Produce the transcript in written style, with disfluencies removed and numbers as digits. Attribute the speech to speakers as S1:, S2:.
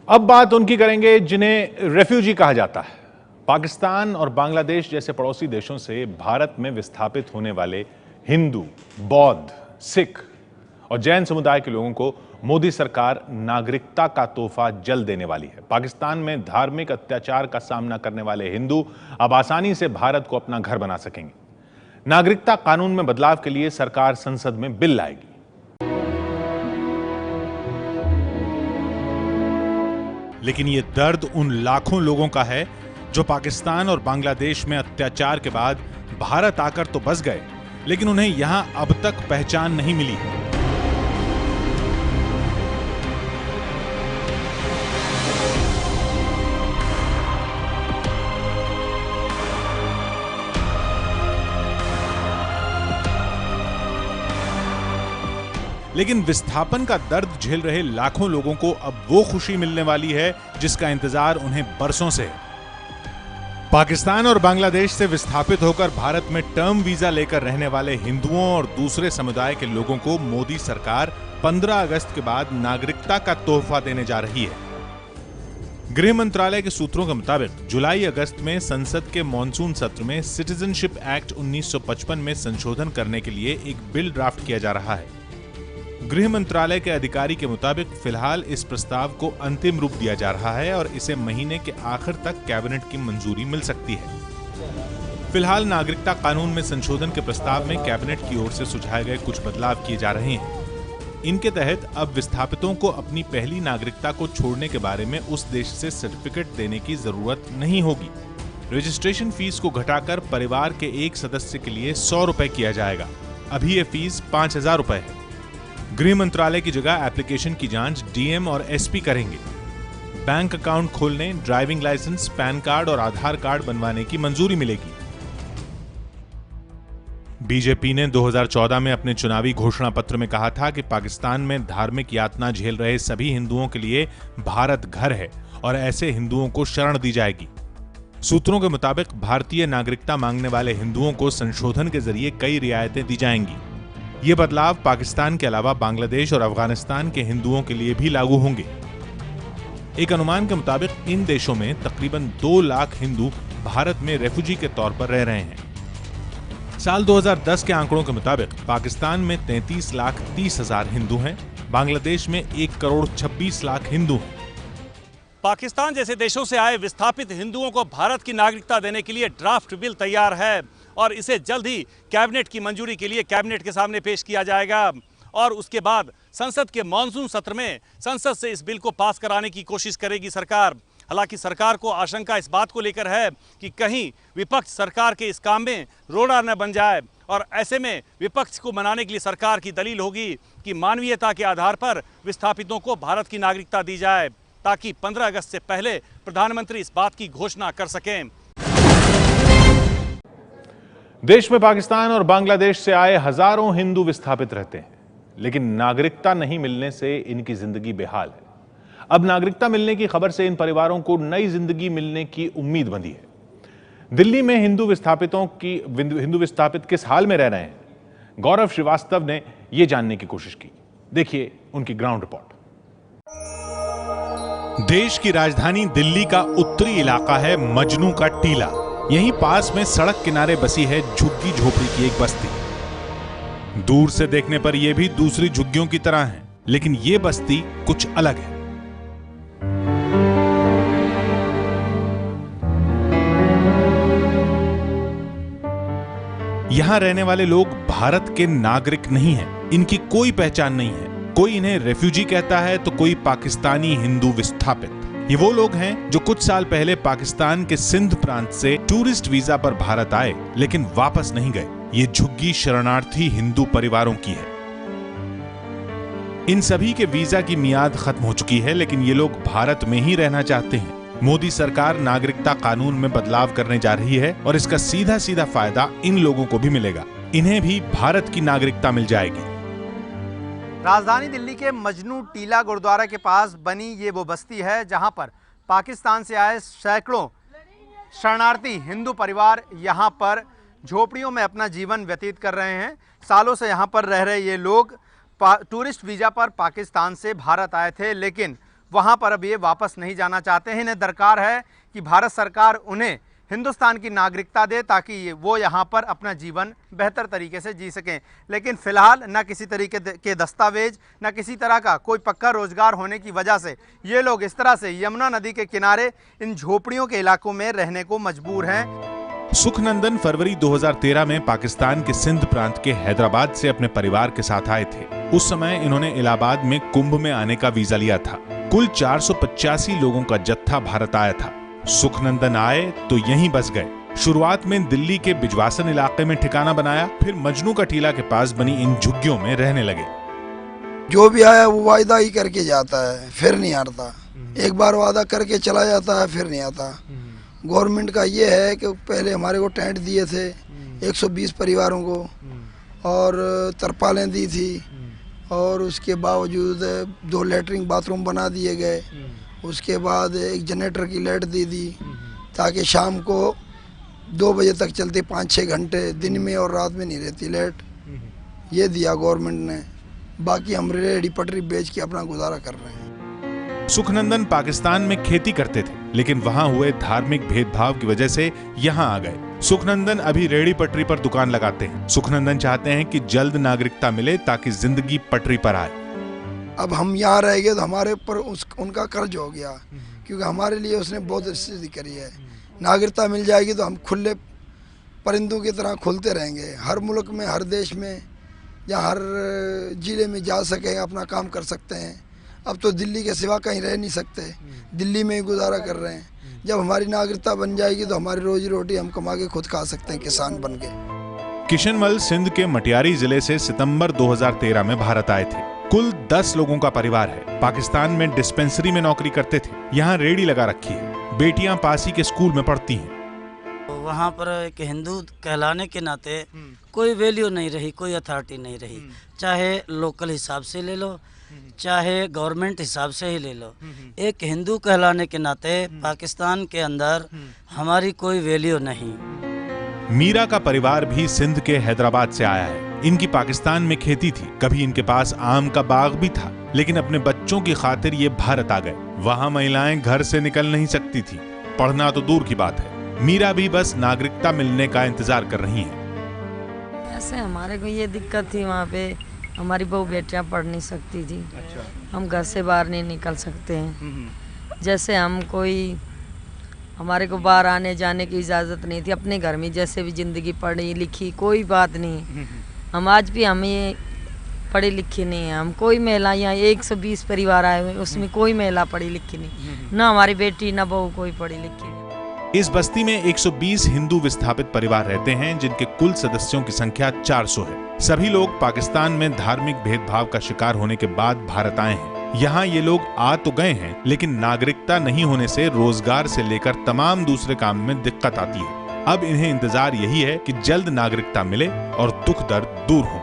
S1: अब बात उनकी करेंगे जिन्हें रेफ्यूजी कहा जाता है। पाकिस्तान और बांग्लादेश जैसे पड़ोसी देशों से भारत में विस्थापित होने वाले हिंदू, बौद्ध, सिख और जैन समुदाय के लोगों को मोदी सरकार नागरिकता का तोहफा जल्द देने वाली है। पाकिस्तान में धार्मिक अत्याचार का सामना करने वाले हिंदू अब आसानी से भारत को अपना घर बना सकेंगे। नागरिकता कानून में बदलाव के लिए सरकार संसद में बिल लाएगी। लेकिन यह दर्द उन लाखों लोगों का है जो पाकिस्तान और बांग्लादेश में अत्याचार के बाद भारत आकर तो बस गए, लेकिन उन्हें यहां अब तक पहचान नहीं मिली है। लेकिन विस्थापन का दर्द झेल रहे लाखों लोगों को अब वो खुशी मिलने वाली है जिसका इंतजार उन्हें बरसों से है। पाकिस्तान और बांग्लादेश से विस्थापित होकर भारत में टर्म वीजा लेकर रहने वाले हिंदुओं और दूसरे समुदाय के लोगों को मोदी सरकार 15 अगस्त के बाद नागरिकता का तोहफा देने जा रही है। गृह मंत्रालय के सूत्रों के मुताबिक जुलाई अगस्त में संसद के मॉनसून सत्र में सिटीजनशिप एक्ट 1955 में संशोधन करने के लिए एक बिल ड्राफ्ट किया जा रहा है। गृह मंत्रालय के अधिकारी के मुताबिक फिलहाल इस प्रस्ताव को अंतिम रूप दिया जा रहा है और इसे महीने के आखिर तक कैबिनेट की मंजूरी मिल सकती है। फिलहाल नागरिकता कानून में संशोधन के प्रस्ताव में कैबिनेट की ओर से सुझाए गए कुछ बदलाव किए जा रहे हैं। इनके तहत अब विस्थापितों को अपनी पहली नागरिकता को छोड़ने के बारे में उस देश से सर्टिफिकेट देने की जरूरत नहीं होगी। रजिस्ट्रेशन फीस को घटाकर परिवार के एक सदस्य के लिए 100 रुपए किया जाएगा। अभी ये फीस 5,000 रुपए है। गृह मंत्रालय की जगह एप्लीकेशन की जांच डीएम और एसपी करेंगे। बैंक अकाउंट खोलने, ड्राइविंग लाइसेंस, पैन कार्ड और आधार कार्ड बनवाने की मंजूरी मिलेगी। बीजेपी ने 2014 में अपने चुनावी घोषणा पत्र में कहा था कि पाकिस्तान में धार्मिक यातना झेल रहे सभी हिंदुओं के लिए भारत घर है और ऐसे हिंदुओं को शरण दी जाएगी। सूत्रों के मुताबिक भारतीय नागरिकता मांगने वाले हिंदुओं को संशोधन के जरिए कई रियायतें दी जाएंगी। ये बदलाव पाकिस्तान के अलावा बांग्लादेश और अफगानिस्तान के हिंदुओं के लिए भी लागू होंगे। एक अनुमान के मुताबिक इन देशों में तकरीबन 2 लाख हिंदू भारत में रेफ्यूजी के तौर पर रह रहे हैं। साल 2010 के आंकड़ों के मुताबिक पाकिस्तान में 33,30,000 हिंदू हैं, बांग्लादेश में 1,26,00,000 हिंदू हैं।
S2: पाकिस्तान जैसे देशों से आए विस्थापित हिंदुओं को भारत की नागरिकता देने के लिए ड्राफ्ट बिल तैयार है और इसे जल्द ही कैबिनेट की मंजूरी के लिए कैबिनेट के सामने पेश किया जाएगा और उसके बाद संसद के मॉनसून सत्र में संसद से इस बिल को पास कराने की कोशिश करेगी सरकार। हालांकि सरकार को आशंका इस बात को लेकर है कि कहीं विपक्ष सरकार के इस काम में रोड़ा न बन जाए और ऐसे में विपक्ष को मनाने के लिए सरकार की दलील होगी कि मानवीयता के आधार पर विस्थापितों को भारत की नागरिकता दी जाए ताकि 15 अगस्त से पहले प्रधानमंत्री इस बात की घोषणा कर सकें।
S1: देश में पाकिस्तान और बांग्लादेश से आए हजारों हिंदू विस्थापित रहते हैं, लेकिन नागरिकता नहीं मिलने से इनकी जिंदगी बेहाल है। अब नागरिकता मिलने की खबर से इन परिवारों को नई जिंदगी मिलने की उम्मीद बंधी है। दिल्ली में हिंदू विस्थापित किस हाल में रह रहे हैं, गौरव श्रीवास्तव ने यह जानने की कोशिश की। देखिए उनकी ग्राउंड रिपोर्ट। देश की राजधानी दिल्ली का उत्तरी इलाका है मजनू का टीला। यहीं पास में सड़क किनारे बसी है झुग्गी झोपड़ी की एक बस्ती। दूर से देखने पर यह भी दूसरी झुग्गियों की तरह है, लेकिन यह बस्ती कुछ अलग है। यहां रहने वाले लोग भारत के नागरिक नहीं हैं। इनकी कोई पहचान नहीं है। कोई इन्हें रेफ्यूजी कहता है तो कोई पाकिस्तानी हिंदू विस्थापित। ये वो लोग हैं जो कुछ साल पहले पाकिस्तान के सिंध प्रांत से टूरिस्ट वीजा पर भारत आए, लेकिन वापस नहीं गए। ये झुग्गी शरणार्थी हिंदू परिवारों की है। इन सभी के वीजा की मियाद खत्म हो चुकी है, लेकिन ये लोग भारत में ही रहना चाहते हैं। मोदी सरकार नागरिकता कानून में बदलाव करने जा रही है और इसका सीधा सीधा फायदा इन लोगों को भी मिलेगा। इन्हें भी भारत की नागरिकता मिल जाएगी।
S3: राजधानी दिल्ली के मजनू टीला गुरुद्वारा के पास बनी ये वो बस्ती है जहां पर पाकिस्तान से आए सैकड़ों शरणार्थी हिंदू परिवार यहां पर झोपड़ियों में अपना जीवन व्यतीत कर रहे हैं। सालों से यहां पर रह रहे ये लोग टूरिस्ट वीज़ा पर पाकिस्तान से भारत आए थे, लेकिन वहाँ पर अब ये वापस नहीं जाना चाहते हैं। इन्हें दरकार है कि भारत सरकार उन्हें हिंदुस्तान की नागरिकता दे ताकि वो यहाँ पर अपना जीवन बेहतर तरीके से जी सकें। लेकिन फ़िलहाल न किसी तरीके के दस्तावेज, न किसी तरह का कोई पक्का रोज़गार होने की वजह से ये लोग इस तरह से यमुना नदी के किनारे इन झोपड़ियों के इलाकों में रहने को मजबूर हैं।
S1: सुखनंदन फरवरी 2013 में पाकिस्तान के सिंध प्रांत के हैदराबाद से अपने परिवार के साथ आए थे। उस समय इन्होंने इलाहाबाद में कुंभ में आने का वीजा लिया था। कुल 485 लोगों का जत्था भारत आया था। सुखनंदन आए तो यहीं बस गए। शुरुआत में दिल्ली के बिजवासन इलाके में ठिकाना बनाया, फिर मजनू का टीला के पास बनी इन झुग्गियों में रहने लगे।
S4: जो भी आया वो वायदा ही करके जाता है, फिर नहीं आता। एक बार वादा करके चला जाता है, फिर नहीं आता। गवर्नमेंट का ये है कि पहले हमारे को टेंट दिए थे 120 परिवारों को और तरपालें दी थी और उसके बावजूद 2 लैट्रिन बाथरूम बना दिए गए। उसके बाद एक जनरेटर की लाइट दे दी ताकि शाम को 2 बजे तक चलती, 5-6 घंटे दिन में और रात में नहीं रहती लाइट। ये दिया गवर्नमेंट ने। बाकी हम रेहड़ी पटरी बेच के अपना गुजारा कर रहे हैं।
S1: सुखनंदन पाकिस्तान में खेती करते थे, लेकिन वहां हुए धार्मिक भेदभाव की वजह से यहां आ गए। सुखनंदन अभी रेहड़ी पटरी पर दुकान लगाते हैं। सुखनंदन चाहते हैं कि जल्द नागरिकता मिले ताकि जिंदगी पटरी पर आए।
S4: अब हम यहाँ रह गए तो हमारे ऊपर उनका कर्ज हो गया, क्योंकि हमारे लिए उसने बहुत स्थिति करी है। नागरिकता मिल जाएगी तो हम खुले परिंदों की तरह खुलते रहेंगे। हर मुल्क में, हर देश में या हर जिले में जा सकें, अपना काम कर सकते हैं। अब तो दिल्ली के सिवा कहीं रह नहीं सकते, दिल्ली में ही गुजारा कर रहे हैं। जब हमारी नागरिकता बन जाएगी तो हमारी रोजी रोटी हम कमा के खुद खा सकते हैं, किसान बन के।
S1: किशनमल सिंध के मटियारी जिले से सितंबर 2013 में भारत आए थे। कुल 10 लोगों का परिवार है। पाकिस्तान में डिस्पेंसरी में नौकरी करते थे, यहाँ रेहड़ी लगा रखी है। बेटियां पास ही के स्कूल में पढ़ती हैं।
S5: वहाँ पर एक हिंदू कहलाने के नाते कोई वैल्यू नहीं रही, कोई अथॉरिटी नहीं रही। चाहे लोकल हिसाब से ले लो, चाहे गवर्नमेंट हिसाब से ही ले लो। एक हिंदू कहलाने के नाते पाकिस्तान के अंदर हमारी कोई वैल्यू नहीं।
S1: मीरा का परिवार भी सिंध के हैदराबाद से आया है। इनकी पाकिस्तान में खेती थी, कभी इनके पास आम का बाग भी था, लेकिन अपने बच्चों की खातिर ये भारत आ गए। वहाँ महिलाएं घर से निकल नहीं सकती थी, पढ़ना तो दूर की बात है। मीरा भी बस नागरिकता मिलने का इंतजार कर रही हैं।
S6: ऐसे हमारे को ये दिक्कत थी, वहाँ पे हमारी बहू बेटियाँ पढ़ नहीं सकती थी।
S3: अच्छा।
S6: हम घर से बाहर नहीं निकल सकते हैं। जैसे हम कोई, हमारे को बाहर आने जाने की इजाज़त नहीं थी। अपने घर में जैसे भी ज़िंदगी पढ़ी लिखी कोई बात नहीं। हम आज भी हम ये पढ़ी लिखी नहीं है। हम कोई महिला, यहाँ 120 परिवार आए हुए, उसमें कोई महिला पढ़ी लिखी नहीं, ना हमारी बेटी ना बहू कोई पढ़ी लिखी नहीं।
S1: इस बस्ती में 120 हिंदू विस्थापित परिवार रहते हैं, जिनके कुल सदस्यों की संख्या 400 है। सभी लोग पाकिस्तान में धार्मिक भेदभाव का शिकार होने के बाद भारत आए हैं। यहाँ ये लोग आ तो गए हैं, लेकिन नागरिकता नहीं होने से रोजगार से लेकर तमाम दूसरे काम में दिक्कत आती है। अब इन्हें इंतजार यही है कि जल्द नागरिकता मिले और दुख दर्द दूर हो।